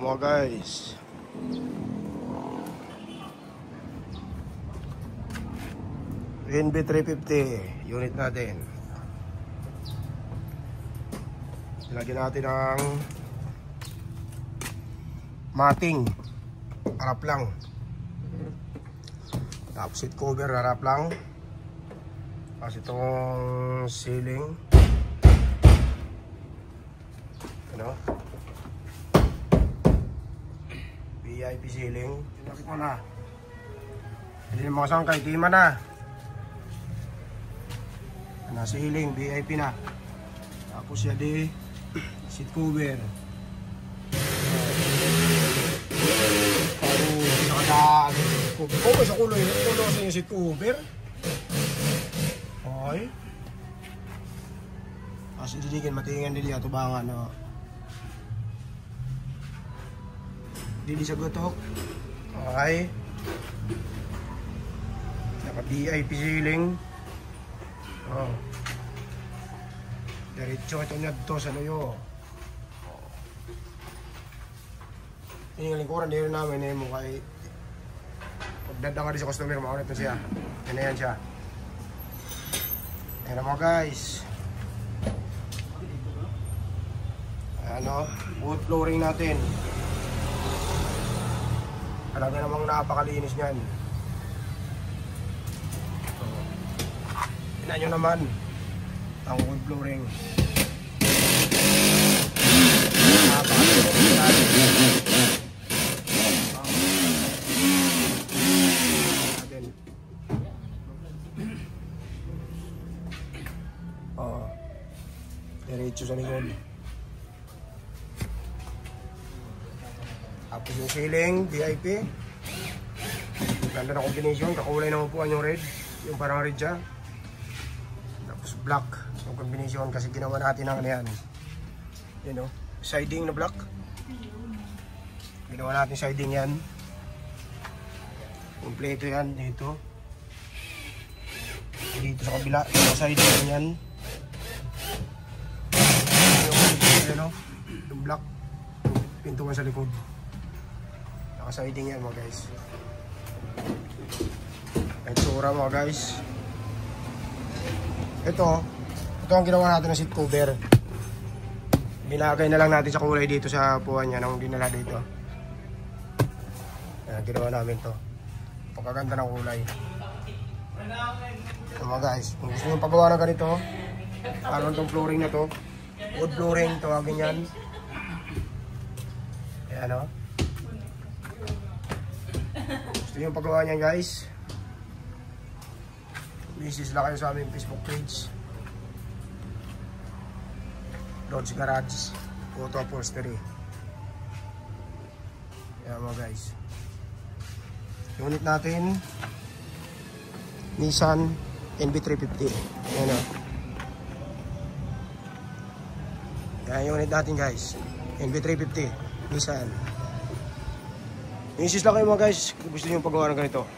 Mga guys, NB350 unit natin. Lagyan natin ng mating, harap lang. Tapos seat cover, harap lang. Tapos itong ceiling, ano, VIP ceiling. Tinakit mo na. Hindi na mga sangkay, tima na. Ano, ceiling, VIP na. Tapos yan di seat cover. Sa kulo sa yung seat cover. Okay. Tapos ididigin, matingin dili ato bangan, no. Dili sa gutok. Okay. Naka VIP ceiling. Oh. Diretso ito niya dito sa luyo. Yung lingkuran din namin eh, mo kay pagdadang ka din sa customer, maunit na siya. Yan na yan siya. Ayan na mga guys. Ano, wood flooring natin. Talaga namang napakalinis niyan. So, tignan nyo naman ang wood flooring. Napakalinis niyan. Diretso sa likod. Tapos yung ceiling, VIP. Ganda na combination, kakulay ng upuan yung red. Yung parang red siya. Tapos black yung combination kasi ginawa natin ng ano yan. You know, siding na black. Ginawa natin siding yan. Kompleto yan dito. Dito sa kabila, yung siding yan. Yung black pintuan sa likod, naka-siding yan mga guys. Itsura mga guys. Ito ang ginawa natin ng seat cover. Binagay na lang natin sa kulay dito sa puwan niya nang dinala dito. Ayan, ginawa namin to. Pagkaganda ng kulay. So mga guys, kung gusto nyo pagawa ng ganito, parang itong flooring na to, wood flooring, tawagin yan. Ayan o. Gusto nyo paggawa niyan guys, message lang kayo sa aming Facebook page, Lodge Garage Auto Upholstery. Ayan mga guys. Unit natin Nissan NB350. Ayan o. Ayan yung unit natin guys, NB350 Nissan. Message lang kayo mga guys kung gusto nyo pagawa ng ganito.